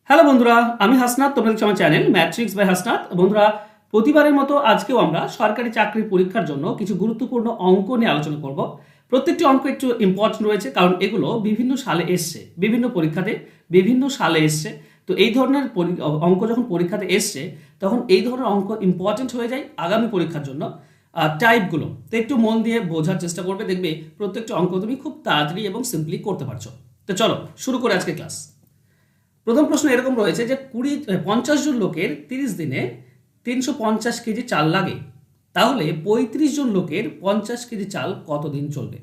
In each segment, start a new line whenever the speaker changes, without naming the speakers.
Hello বন্ধুরা, আমি হাসনাত। তোমরা দেখছো আমার চ্যানেল ম্যাট্রিক্স বাই হাসনাত। বন্ধুরা, প্রতিবারের মতো আজকেও আমরা সরকারি চাকরির পরীক্ষার জন্য কিছু গুরুত্বপূর্ণ অঙ্ক নিয়ে আলোচনা করব। প্রত্যেকটি অঙ্ক একটু ইম্পর্টেন্ট রয়েছে, কারণ এগুলো বিভিন্ন সালে এসছে, বিভিন্ন পরীক্ষাতে বিভিন্ন সালে এসছে। তো এই ধরনের অঙ্ক যখন পরীক্ষাতে এসছে, তখন এই ধরনের অঙ্ক ইম্পর্টেন্ট হয়ে যায় আগামী পরীক্ষার জন্য। টাইপগুলো তো একটু মন দিয়ে বোঝার চেষ্টা করবে, দেখবে প্রত্যেকটি অঙ্ক তুমি খুব তাড়াতাড়ি এবং সিম্পলি করতে পারছো। তো চলো শুরু করে আজকে ক্লাস। প্রথম প্রশ্ন এরকম রয়েছে যে 50 জন লোকের 30 দিনে 350 কেজি চাল লাগে, তাহলে 35 জন লোকের 50 কেজি চাল কতদিন চলবে?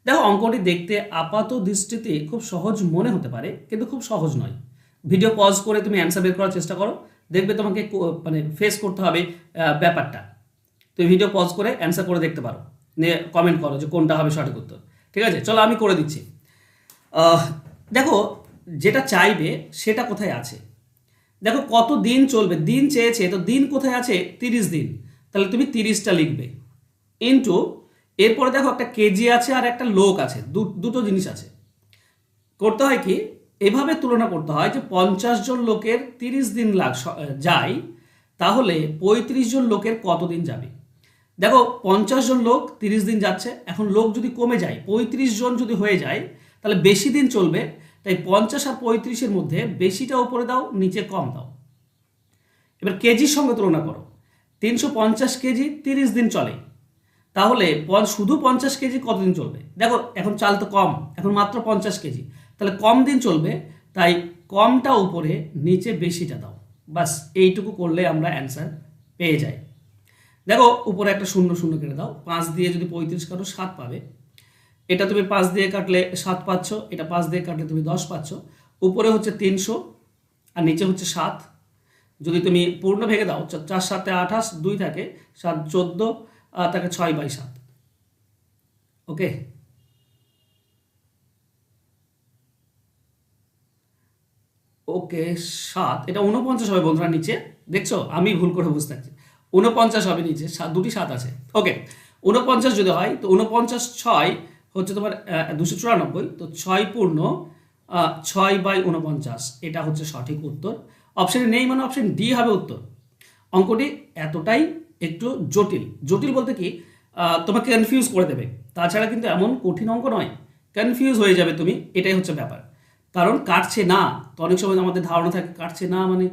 দেখো, অঙ্কটি দেখতে আপাত দৃষ্টিতে খুব সহজ মনে হতে পারে, কিন্তু খুব সহজ নয়। ভিডিও পজ করে তুমি অ্যান্সার বের করার চেষ্টা করো, দেখবে তোমাকে ফেস করতে হবে ব্যাপারটা। তুমি ভিডিও পজ করে অ্যান্সার করে দেখতে পারো, নিয়ে কমেন্ট করো যে কোনটা হবে সঠিক উত্তর। ঠিক আছে, চলো আমি করে দিচ্ছি। দেখো, যেটা চাইবে সেটা কোথায় আছে। দেখো কত দিন চলবে, দিন চেয়েছে, তো দিন কোথায় আছে? 30 দিন। তাহলে তুমি 30টা লিখবে ইন্টু, এরপরে দেখো একটা কেজি আছে আর একটা লোক আছে, দুটো জিনিস আছে। করতে হয় কি, এভাবে তুলনা করতে হয় যে 50 জন লোকের 30 দিন যায়, তাহলে 35 জন লোকের কতদিন যাবে। দেখো 50 জন লোক 30 দিন যাচ্ছে, এখন লোক যদি কমে যায়, 35 জন যদি হয়ে যায়, তাহলে বেশি দিন চলবে। তাই 50 আর 35-এর মধ্যে বেশিটা উপরে দাও, নিচে কম দাও। এবার কেজির সঙ্গে তুলনা করো, 350 কেজি 30 দিন চলে, তাহলে শুধু 50 কেজি কতদিন চলবে? দেখো এখন চাল তো কম, এখন মাত্র 50 কেজি, তাহলে কম দিন চলবে। তাই কমটা উপরে, নিচে বেশিটা দাও। বাস এইটুকু করলে আমরা অ্যান্সার পেয়ে যাই। দেখো উপরে একটা শূন্য শূন্য কেটে দাও, 5 দিয়ে যদি 35 কাটো 7 পাবে। এটা তুমি 5 দিয়ে কাটলে 7 পাচ্ছ, এটা 5 দিয়ে কাটলে তুমি 10 পাচ্ছ। উপরে হচ্ছে 300 আর নিচে হচ্ছে 7। যদি তুমি পূর্ণ ভেঙে দাও, 4 7 28, 2 থাকে, 7 14, তাকে 6/7। ওকে, ওকে 7, এটা 49 হবে বন্ধুরা। নিচে দেখছো, আমি ভুল করে বুঝতে পারছি, 49 হবে নিচে, দুটি 7 আছে। ওকে, 49 যদি হয় তো 49 6 হচ্ছে তোমার 294, তো 6 পূর্ণ 6/49, এটা হচ্ছে সঠিক উত্তর। অপশানে নেই মানে অপশন ডি হবে উত্তর। অঙ্কটি এতটাই একটু জটিল, জটিল বলতে কি, তোমাকে কনফিউজ করে দেবে। তাছাড়া কিন্তু এমন কঠিন অঙ্ক নয়, কনফিউজ হয়ে যাবে তুমি, এটাই হচ্ছে ব্যাপার। কারণ কাটছে না, তো অনেক সময় আমাদের ধারণা থাকে কাটছে না মানে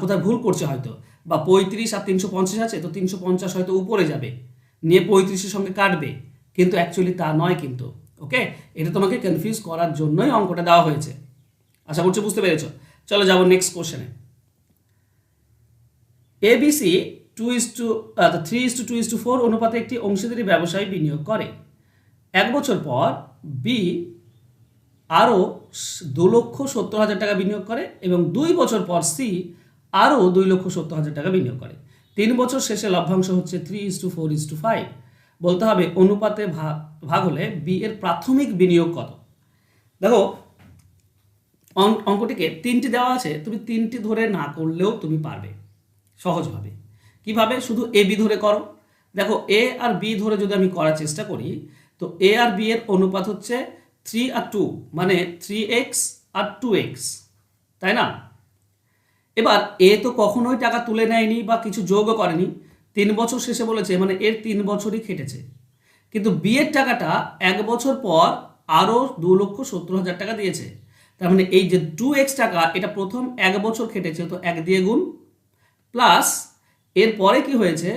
কোথায় ভুল করছে হয়তো, বা 35 আর 350 আছে, তো 350 হয়তো উপরে যাবে, নিয়ে 35-এর সঙ্গে কাটবে, কিন্তু অ্যাকচুয়ালি তা নয় কিন্তু। ওকে, এটা তোমাকে কনফিউজ করার জন্যই অঙ্কটা দেওয়া হয়েছে। আশা করছি বুঝতে পেরেছো। চলো যাবো নেক্সট কোশ্চেনে। এবিসি 3:2:4 অনুপাতে একটি অংশীদারি ব্যবসায় বিনিয়োগ করে। 1 বছর পর বি আরও 2,70,000 টাকা বিনিয়োগ করে, এবং 2 বছর পর সি আরও 2,70,000 টাকা বিনিয়োগ করে। 3 বছর শেষে লভ্যাংশ হচ্ছে 3:4:5। বলতে হবে অনুপাতে ভাগ হলে বি এর প্রাথমিক বিনিয়োগ কত। দেখো অঙ্কটিকে 3টি দেওয়া আছে, তুমি 3টি ধরে না করলেও তুমি পারবে সহজভাবে। কিভাবে? শুধু এ বি ধরে করো। দেখো এ আর বি ধরে যদি আমি করার চেষ্টা করি, তো এ আর বি এর অনুপাত হচ্ছে 3 আর 2, মানে 3x আর 2x, তাই না? এবার এ তো কখনোই টাকা তুলে নেয়নি বা কিছু যোগও করেনি, 3 বছর শেষে বলেছে, মানে এর 3 বছরই খেটেছে। কিন্তু বি এর টাকাটা 1 বছর পর আরও 2,70,000 টাকা দিয়েছে। তার মানে এই যে 2x টাকা, এটা প্রথম 1 বছর খেটেছে, তো 1 দিয়ে গুণ, প্লাস এরপরে কি হয়েছে,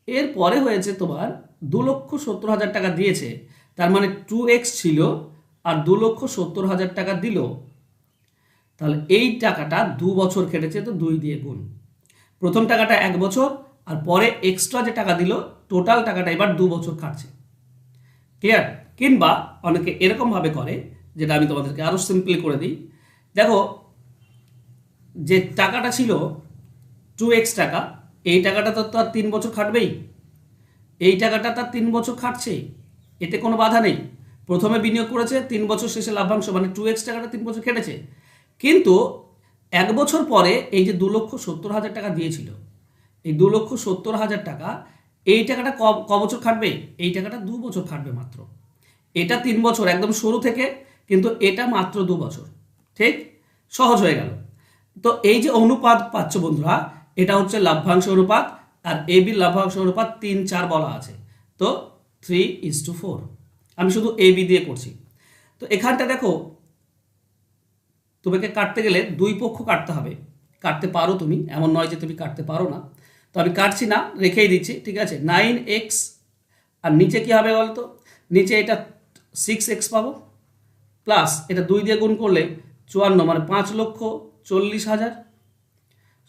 এরপরে হয়েছে তোমার 2,70,000 টাকা দিয়েছে, তার মানে 2x ছিল আর 2,70,000 টাকা দিল, তাহলে এই টাকাটা 2 বছর খেটেছে, তো 2 দিয়ে গুণ। প্রথম টাকাটা 1 বছর, আর পরে এক্সট্রা যে টাকা দিল, টোটাল টাকাটা এবার 2 বছর খাটছে। ক্লিয়ার? কিংবা অনেকে এরকমভাবে করে, যেটা আমি তোমাদেরকে আরও সিম্পলি করে দিই। দেখো যে টাকাটা ছিল 2x টাকা, এই টাকাটা তো আর 3 বছর খাটবেই, এই টাকাটা তার 3 বছর খাটছে, এতে কোনো বাধা নেই। প্রথমে বিনিয়োগ করেছে, 3 বছর শেষে লাভ্যাংশ, মানে 2x টাকাটা 3 বছর খেটেছে। কিন্তু 1 বছর পরে এই যে 2,70,000 টাকা দিয়েছিল, এই 2,70,000 টাকা, এই টাকাটা ক বছর খাটবে? এই টাকাটা 2 বছর খাটবে মাত্র। এটা 3 বছর একদম শুরু থেকে, কিন্তু এটা মাত্র 2 বছর। ঠিক, সহজ হয়ে গেল। তো এই যে অনুপাত পাচ্ছ বন্ধুরা, এটা হচ্ছে লভ্যাংশ অনুপাত, আর এবির লভ্যাংশ অনুপাত 3-4 বলা আছে। তো 3:4 আমি শুধু এবি দিয়ে করছি। তো এখানটা দেখো, তোমাকে কাটতে গেলে দুই পক্ষ কাটতে হবে। কাটতে পারো তুমি, এমন নয় যে তুমি কাটতে পারো না। তো আমি কাটছি না, রেখেই দিচ্ছি, ঠিক আছে। 9x, আর নিচে কি হবে বলতো, নিচে এটা 6x পাবো, প্লাস এটা 2 দিয়ে গুণ করলে 54, মানে 5,40,000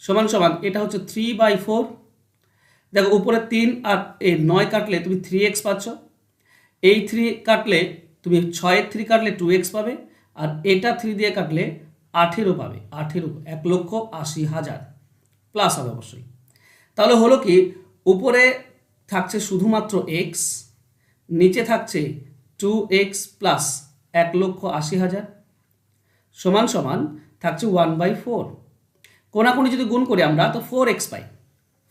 সমান সমান এটা হচ্ছে 3/4। দেখো উপরে 3 আর এই 9 কাটলে তুমি 3x পাচ্ছ, এই 3 কাটলে তুমি 6-এর 3 কাটলে 2x পাবে, আর এটা 3 দিয়ে কাটলে 18 পাবে। 18, 1,80,000 প্লাস হবে অবশ্যই। তাহলে হলো কি, উপরে থাকছে শুধুমাত্র x, নিচে থাকছে 2x প্লাস 1,80,000 সমান সমান থাকছে 1/4। কোনাকুনি যদি গুণ করি আমরা তো 4x পাই।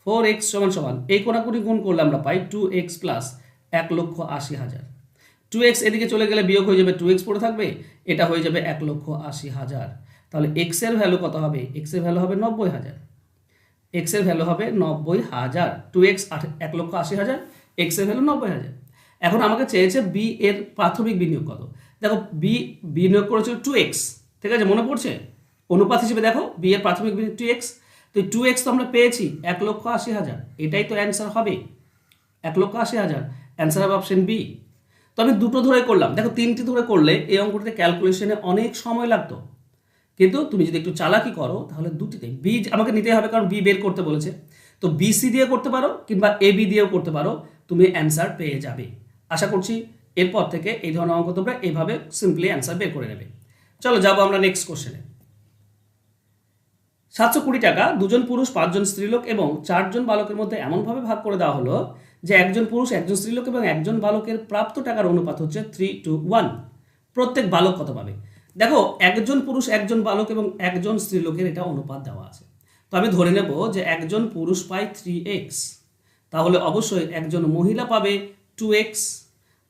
4x সমান সমান এই কোনাকুনি গুণ করলে আমরা পাই 2x প্লাস 1,80,000। 2x এদিকে চলে গেলে বিয়োগ হয়ে যাবে, 2x পড়ে থাকবে, এটা হয়ে যাবে 1,80,000। তাহলে x এর ভ্যালু কত হবে? x এর ভ্যালু হবে 90,000। x এর ভ্যালু হবে 90,000। 2x 1,80,000, x এর ভ্যালু 90,000। এখন আমাকে চেয়েছে বি এর প্রাথমিক বিনিয়োগ কত। দেখো বি বিনিয়োগ করেছিল 2x, ঠিক আছে, মনে পড়ছে? অনুপাত হিসেবে দেখো বি এর প্রাথমিক বিনিয়োগ 2x, তো 2x তো আমরা পেয়েছি 1,80,000, এটাই তো অ্যান্সার হবে 1,80,000। অ্যান্সার হবে অপশন বি। তো আমি দুটো ধরে করলাম, দেখো 3টি ধরে করলে এই অঙ্কটিতে ক্যালকুলেশনে অনেক সময় লাগতো, কিন্তু তুমি যদি একটু চালাকি করো তাহলে দুটিতে বি আমাকে নিতে হবে, কারণ বি বের করতে বলেছে। তো বিসি দিয়ে করতে পারো কিংবা এবি দিয়েও করতে পারো, তুমি অ্যান্সার পেয়ে যাবে। আশা করছি এরপর থেকে এই ধরনের অঙ্ক তোমরা এইভাবে সিম্পলি অ্যান্সার বের করে নেবে। চলো যাবো আমরা নেক্সট কোশ্চেনে। 720 টাকা 2জন পুরুষ 5জন স্ত্রীলোক এবং 4জন বালকের মধ্যে এমনভাবে ভাগ করে দেওয়া হলো যে একজন পুরুষ, একজন স্ত্রীলোক এবং একজন বালকের প্রাপ্ত টাকার অনুপাত হচ্ছে 3:1। প্রত্যেক বালক কত পাবে? দেখো একজন পুরুষ, একজন বালক এবং একজন স্ত্রীলোকের এটা অনুপাত দেওয়া আছে। তো আমি ধরে নেব যে একজন পুরুষ পায় 3x, তাহলে অবশ্যই একজন মহিলা পাবে 2x,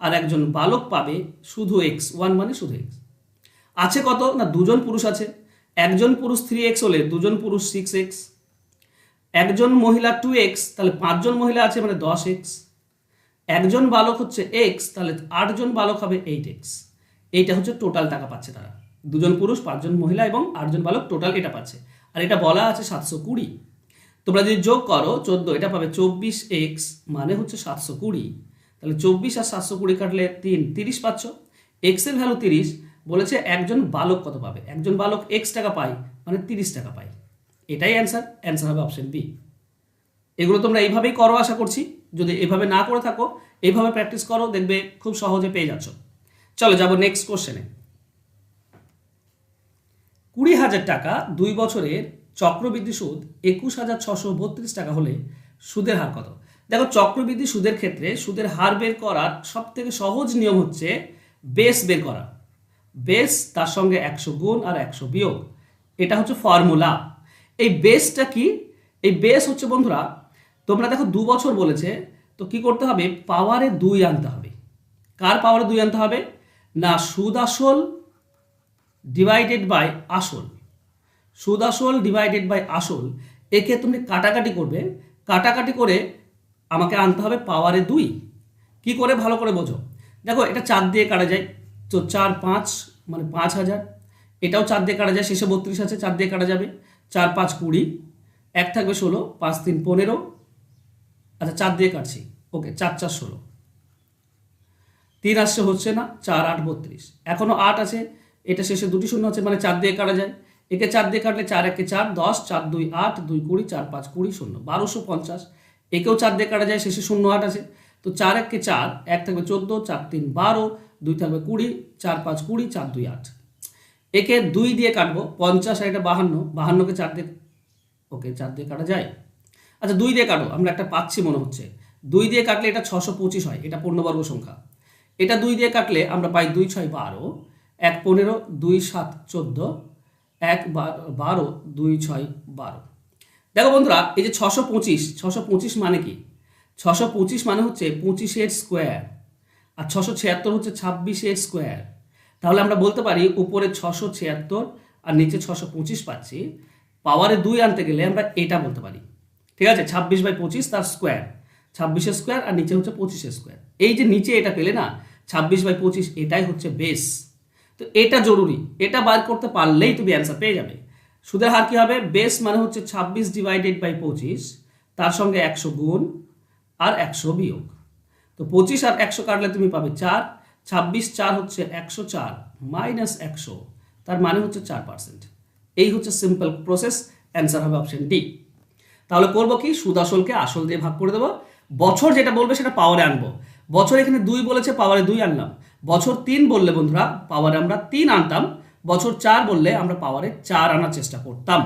আর একজন বালক পাবে শুধু x, 1 মানে শুধু x। আছে কত না, দুজন পুরুষ আছে, একজন পুরুষ 3x হলে দুজন পুরুষ 6x, একজন মহিলা 2x, তাহলে 5জন মহিলা আছে মানে 10x, একজন বালক হচ্ছে x, তাহলে 8জন বালক হবে 8x। এইটা হচ্ছে টোটাল টাকা পাচ্ছে তারা, দুজন পুরুষ 5জন মহিলা এবং 8জন বালক, টোটাল এটা পাচ্ছে। আর এটা বলা আছে 720। তোমরা যদি যোগ করো 14, এটা পাবে 24x, মানে হচ্ছে 720। তাহলে 24 আর 720 কাটলে 30 পাচ্ছ। x এর ভ্যালু 30, বলেছে একজন বালক কত পাবে। একজন বালক x টাকা পায়, মানে 30 টাকা পায়। এটাই অ্যান্সার, অ্যান্সার হবে অপশন বি। এগুলো তোমরা এইভাবেই করো, আশা করছি। যদি এভাবে না করে থাকো, এইভাবে প্র্যাকটিস করো, দেখবে খুব সহজে পেয়ে যাচ্ছ। চলো যাবো নেক্সট কোশ্চেনে। 20,000 টাকা 2 বছরের চক্রবৃদ্ধি সুদ 21,632 টাকা হলে সুদের হার কত? দেখো চক্রবৃদ্ধি সুদের ক্ষেত্রে সুদের হার বের করার সব থেকে সহজ নিয়ম হচ্ছে বেস বের করা। বেস তার সঙ্গে 100 গুণ আর 100 বিয়োগ, এটা হচ্ছে ফর্মুলা। এই বেসটা কি? এই বেস হচ্ছে বন্ধুরা, তোমরা দেখো 2 বছর বলেছে, তো কি করতে হবে? পাওয়ারে 2 আনতে হবে। কার পাওয়ারে 2 আনতে হবে? না সুদ আসল ডিভাইডেড বাই আসল। সুদ আসল ডিভাইডেড বাই আসল, একে তুমি কাটাকাটি করবে, কাটাকাটি করে আমাকে আনতে হবে পাওয়ারে 2। কি করে ভালো করে বোঝো, দেখো এটা 4 দিয়ে কাটা যায়, তো 4 5 মানে 5,000। এটাও 4 দিয়ে কাটা যায়, শেষে 32 আছে, 4 দিয়ে কাটা যাবে, 4 5 20, 1 থাকবে 16, 5 3 15। আচ্ছা 4 দিয়ে কাটছি, ওকে 4 4 16, 3 আসছে হচ্ছে না, 4 8 32, এখনো 8 আছে, এটা শেষে 2টি শূন্য আছে, মানে 4 দিয়ে কাটা যায়। একে 4 দিয়ে কাটলে 4 1 4 10, 4 2 8, 2 20, 4 5 20, 0 1250। একেও 4 দিয়ে কাটা যায়, শেষে 0 8 আছে, তো 4 1 4, 1 থাকবে 14, 4 3 12, 2 থাকবে 20, 4 5 20, 4 2 8। একে 2 দিয়ে কাটবো, 50 আর এটা 52, 52কে 4 দিয়ে, ওকে 4 দিয়ে কাটা যায়। আচ্ছা 2 দিয়ে কাটো, আমরা একটা পাচ্ছি মনে হচ্ছে। 2 দিয়ে কাটলে এটা 625 হয়, এটা পূর্ণবর্গ সংখ্যা। এটা 2 দিয়ে কাটলে আমরা পাই 2 6 12, 1 15, 2 7 14, 1 12, 2 6 12। দেখো বন্ধুরা, এই যে 625 মানে কি? 625 মানে হচ্ছে 25 এর স্কোয়ার, আর 676 হচ্ছে 26 এর স্কোয়ার। তাহলে আমরা বলতে পারি উপরে 676 আর নিচে 625 পাচ্ছি, পাওয়ারে 2 আনতে গেলে আমরা এটা বলতে পারি, ঠিক আছে, 26/25 তার স্কোয়ার, 26 স্কোয়ার আর নিচে হচ্ছে 25 স্কোয়ার। এই যে নিচে এটা পেলে না 26/25, এটাই হচ্ছে বেস। তো এটা জরুরি, এটা বার করতে পারলেই তুমি অ্যান্সার পেয়ে যাবে। সুদের হার কি হবে? বেস মানে হচ্ছে 26/25, তার সঙ্গে 100 গুণ আর 100 বিয়োগ। তো 25 আর 100 কাটলে তুমি পাবে 4, 26 4 হচ্ছে 104 মাইনাস 100, তার মানে হচ্ছে 4%। এই হচ্ছে সিম্পল প্রসেস, অ্যান্সার হবে অপশন ডি। তাহলে করবো কি, সুদ আসলকে আসল দিয়ে ভাগ করে দেবো, বছর যেটা বলবে সেটা পাওয়ারে আনবো। বছর এখানে 2 বলেছে, পাওয়ারে 2 আনলাম। বছর 3 বললে বন্ধুরা পাওয়ারে আমরা 3 আনতাম, বছর 4 বললে আমরা পাওয়ারে 4 আনার চেষ্টা করতাম।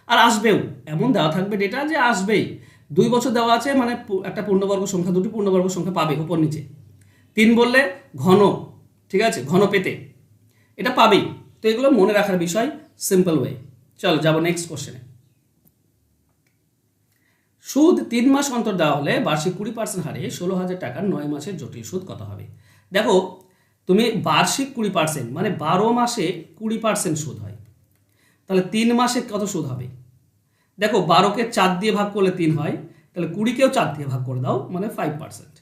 আর আসবেও, এমন দেওয়া থাকবে ডেটা যে আসবেই। 2 বছর দেওয়া আছে মানে একটা পূর্ণবর্গ সংখ্যা, দুটি পূর্ণবর্গ সংখ্যা পাবে উপর নিচে। 3 বললে ঘন, ঠিক আছে, ঘন পেতে এটা পাবেই। তো এগুলো মনে রাখার বিষয়, সিম্পল ওয়ে। চলো যাবো নেক্সট কোশ্চেনে। সুদ 3 মাস অন্তর দেওয়া হলে বার্ষিক 20% হারে 16,000 টাকার 9 মাসের জটিল সুদ কত হবে? দেখো, তুমি বার্ষিক 20% মানে 12 মাসে 20% সুদ হয়, তাহলে 3 মাসে কত সুদ হবে? দেখো, 12কে 4 দিয়ে ভাগ করলে 3 হয়, তাহলে 20কেও 4 দিয়ে ভাগ করে দাও, মানে 5%।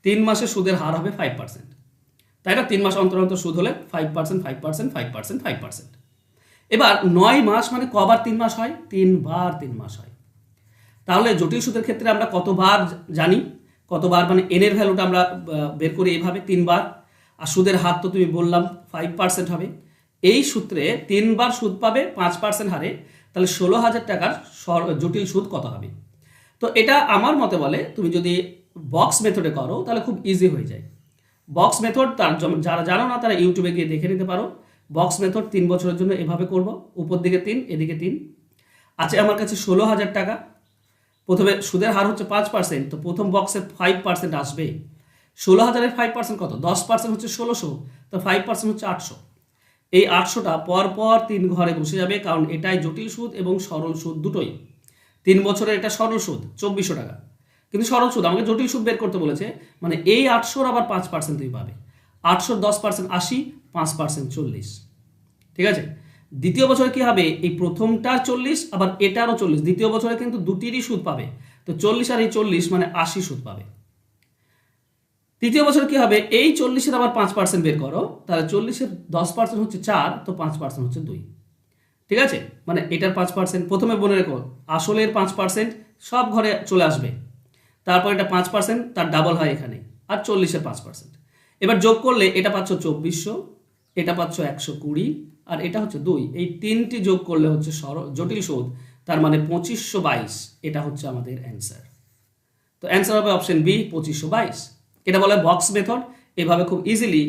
3 মাসে সুদের হার হবে 5%, তাই না? 3 মাস অন্তর অন্তর সুদ হলে 5%, 5%, 5%, 5%। এবার 9 মাস মানে কবার 3 মাস হয়? 3 বার 3 মাস হয়। তাহলে জটিল সুদের ক্ষেত্রে আমরা কতবার জানি, কতবার মানে এন এর ভ্যালুটা আমরা বের করি এইভাবে 3 বার। আর সুদের হার তো তুমি বললাম 5% হবে। এই সূত্রে 3 বার সুদ পাবে 5% হারে, তাহলে 16,000 টাকার জটিল সুদ কত হবে? তো এটা আমার মতে বলে তুমি যদি বক্স মেথডে করো তাহলে খুব ইজি হয়ে যায়। বক্স মেথড তার যারা জানো না তারা ইউটিউবে গিয়ে দেখে নিতে পারো। বক্স মেথড 3 বছরের জন্য এভাবে করব, উপর দিকে 3 এদিকে 3 আছে। আমার কাছে 16,000 টাকা। প্রথমে সুদের হার হচ্ছে 5%, তো প্রথম বক্সে 5% আসবে। 16,000-এর 5% কত? 10% হচ্ছে 1600, তো 5% হচ্ছে 800। এই 800টা পরপর 3 ঘরে বসে যাবে, কারণ এটাই জটিল সুদ এবং সরল সুদ দুটোই। 3 বছরের এটা সরল সুদ 2400 টাকা, কিন্তু সরল সুদ আমাকে জটিল সুদ বের করতে বলেছে, মানে এই 800-র আবার 5% তুমি পাবে। 800-র 10% 80, 5% 40, ঠিক আছে। দ্বিতীয় বছরে কি হবে? এই প্রথমটার 40 আবার এটারও 40, দ্বিতীয় বছরে কিন্তু দুটিরই সুদ পাবে, তো 40 আর এই 40 মানে 80 সুদ পাবে। তৃতীয় বছরে কি হবে? এই 40-এর আবার 5% বের করো, তাহলে 40-এর 10% হচ্ছে 4, তো 5% হচ্ছে 2, ঠিক আছে। মানে এটার 5%, প্রথমে মনে রেখো আসলের 5% সব ঘরে চলে আসবে, তারপর এটা 5% তার ডাবল হয় এখানে, আর 40-এর 5%। এবার যোগ করলে এটা পাচ্ছ 2400, এটা পাচ্ছ 120, আর এটা হচ্ছে 2। এই তিনটি যোগ করলে হচ্ছে জটিল সুদ, তার মানে 2522। এটা হচ্ছে আমাদের অ্যান্সার। তো অ্যান্সার হবে অপশন বি, 2522। এটা বলে বক্স মেথড। এভাবে খুব ইজিলি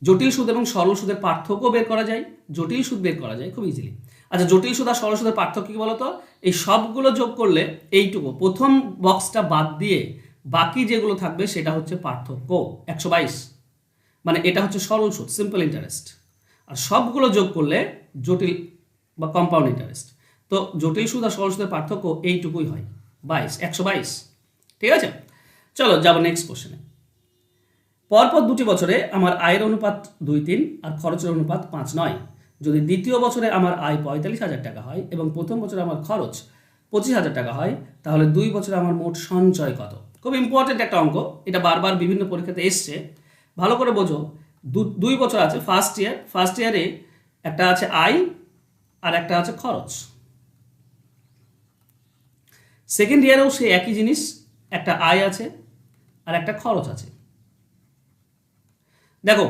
জটিল সুদ এবং সরল সুদের পার্থক্য বের করা যায়, জটিল সুদ বের করা যায় খুব ইজিলি। আচ্ছা, জটিল সুদ আর সরল সুদের পার্থক্য কি বলতো? এই সবগুলো যোগ করলে এইটুকু, প্রথম বক্সটা বাদ দিয়ে বাকি যেগুলো থাকবে সেটা হচ্ছে পার্থক্য 122, মানে এটা হচ্ছে সরল সুদ, সিম্পল ইন্টারেস্ট। আর সবগুলো যোগ করলে জটিল বা কম্পাউন্ড ইন্টারেস্ট। তো জটিল সুদ আর সরল সুদের পার্থক্য এইটুকুই হয়, 122, ঠিক আছে। চলো যাবো নেক্সট কোশ্চেনে। পরপর 2টি বছরে আমার আয়ের অনুপাত 2:3 আর খরচের অনুপাত 5:9। যদি দ্বিতীয় বছরে আমার আয় 45,000 টাকা হয় এবং প্রথম বছরে আমার খরচ 25,000 টাকা হয়, তাহলে 2 বছরে আমার মোট সঞ্চয় কত? খুব ইম্পর্টেন্ট একটা অঙ্ক, এটা বারবার বিভিন্ন পরীক্ষাতে এসছে, ভালো করে বোঝো। 2 বছর আছে, ফার্স্ট ইয়ারে একটা আছে আয় আর একটা আছে খরচ। সেকেন্ড ইয়ারেও সে একই জিনিস, একটা আয় আছে আর একটা খরচ আছে। দেখো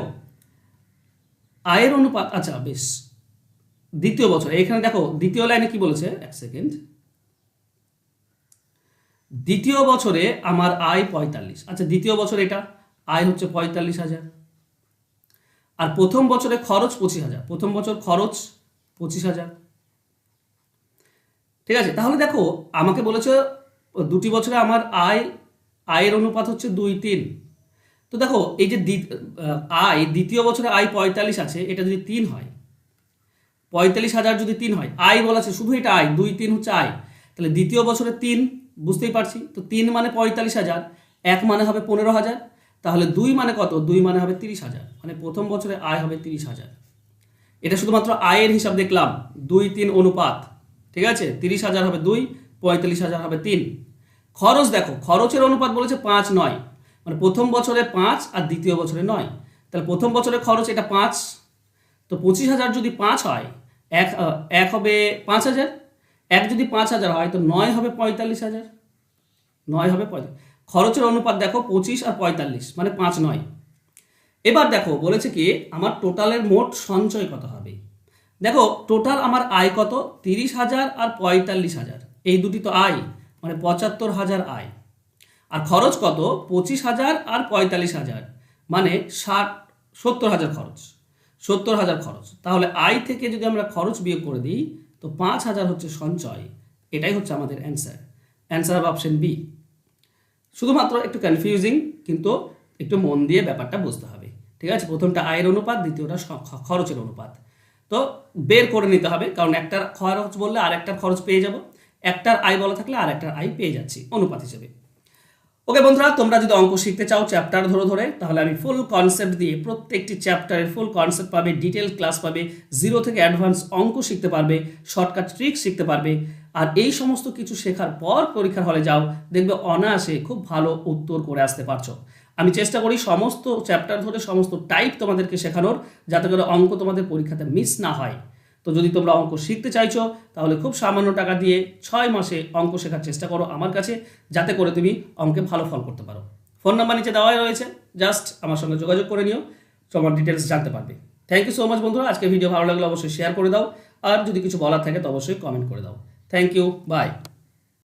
আয়ের অনুপাত, আচ্ছা বেশ, দ্বিতীয় বছর এখানে দেখো দ্বিতীয় লাইনে কি বলেছে, এক সেকেন্ড। দ্বিতীয় বছরে আমার আয় 45, আচ্ছা দ্বিতীয় বছরে এটা আয় হচ্ছে 45,000, আর প্রথম বছরে খরচ 25,000, প্রথম বছর খরচ 25,000, ঠিক আছে। তাহলে দেখো আমাকে বলেছে 2টি বছরে আমার আয়ের অনুপাত হচ্ছে 2:3। তো দেখো এই যে আয়, দ্বিতীয় বছরে আয় 45 আছে, এটা যদি 3 হয়, 45,000 যদি 3 হয়, আয় বলা আছে শুধু এটা আয়, 2-3 হচ্ছে আয়, তাহলে দ্বিতীয় বছরে 3, বুঝতেই পারছি। তো 3 মানে 45,000, 1 মানে হবে 15,000, তাহলে 2 মানে কত? 2 মানে হবে 30,000, মানে প্রথম বছরে আয় হবে 30,000। এটা শুধুমাত্র আয়ের হিসাব দেখলাম, 2-3 অনুপাত, ঠিক আছে। 30,000 হবে 2, 45,000 হবে 3। খরচ দেখো, খরচের অনুপাত বলেছে 5-9, মানে প্রথম বছরে 5 আর দ্বিতীয় বছরে 9। তাহলে প্রথম বছরের খরচ এটা 5, তো 25,000 যদি 5 হয়, এক হবে 5,000, এক যদি 5,000 হয় তো 9 হবে 45,000, 9 হবে 45। খরচের অনুপাত দেখো 25 আর 45, মানে 5-9। এবার দেখো বলেছে কি আমার টোটালের মোট সঞ্চয় কত হবে। দেখো টোটাল আমার আয় কত, 30,000 আর 45,000, এই দুটি তো আয়, মানে 75,000 আয়। আর খরচ কত, 25,000 আর 45,000, মানে 70,000 খরচ, 70,000 খরচ। তাহলে আয় থেকে যদি আমরা খরচ বিয়োগ করে দিই তো 5,000 হচ্ছে সঞ্চয়। এটাই হচ্ছে আমাদের অ্যান্সার হবে অপশন বি। শুধুমাত্র একটু কনফিউজিং, কিন্তু একটু মন দিয়ে ব্যাপারটা বুঝতে হবে, ঠিক আছে। প্রথমটা আয়ের অনুপাত, দ্বিতীয়টা খরচের অনুপাত। তো বের করে নিতে হবে, কারণ একটার খরচ বললে আর একটার খরচ পেয়ে যাব, একটার আয় বলা থাকলে আর একটার আয় পেয়ে যাচ্ছি অনুপাত হিসেবে। ওকে বন্ধুরা, তোমরা যদি অঙ্ক শিখতে চাও চ্যাপ্টার ধরে, তাহলে আমি ফুল কনসেপ্ট দিয়ে প্রত্যেকটি চ্যাপ্টারের ফুল কনসেপ্ট পাবে, ডিটেল ক্লাস পাবে, 0 থেকে অ্যাডভান্স অঙ্ক শিখতে পারবে, শর্টকাট ট্রিক্স শিখতে পারবে। আর এই সমস্ত কিছু শেখার পর পরীক্ষার হলে যাও, দেখবে অনায়াসে খুব ভালো উত্তর করে আসতে পারছো। আমি চেষ্টা করি সমস্ত চ্যাপ্টার ধরে সমস্ত টাইপ তোমাদেরকে শেখানোর, যাতে করে অঙ্ক তোমাদের পরীক্ষাতে মিস না হয়। তো যদি তোমরা অঙ্ক শিখতে চাইছো তাহলে খুব সামান্য টাকা দিয়ে 6 মাসে অঙ্ক শেখার চেষ্টা করো আমার কাছে, যাতে করে তুমি অঙ্কে ভালো ফল করতে পারো। ফোন নাম্বার নিচে দেওয়াই রয়েছে, জাস্ট আমার সঙ্গে যোগাযোগ করে নিও, তোমার ডিটেলস জানতে পারবে। থ্যাংক ইউ সো মাচ বন্ধুরা, আজকে ভিডিও ভালো লাগলে অবশ্যই শেয়ার করে দাও, আর যদি কিছু বলার থাকে তো অবশ্যই কমেন্ট করে দাও। Thank you, by.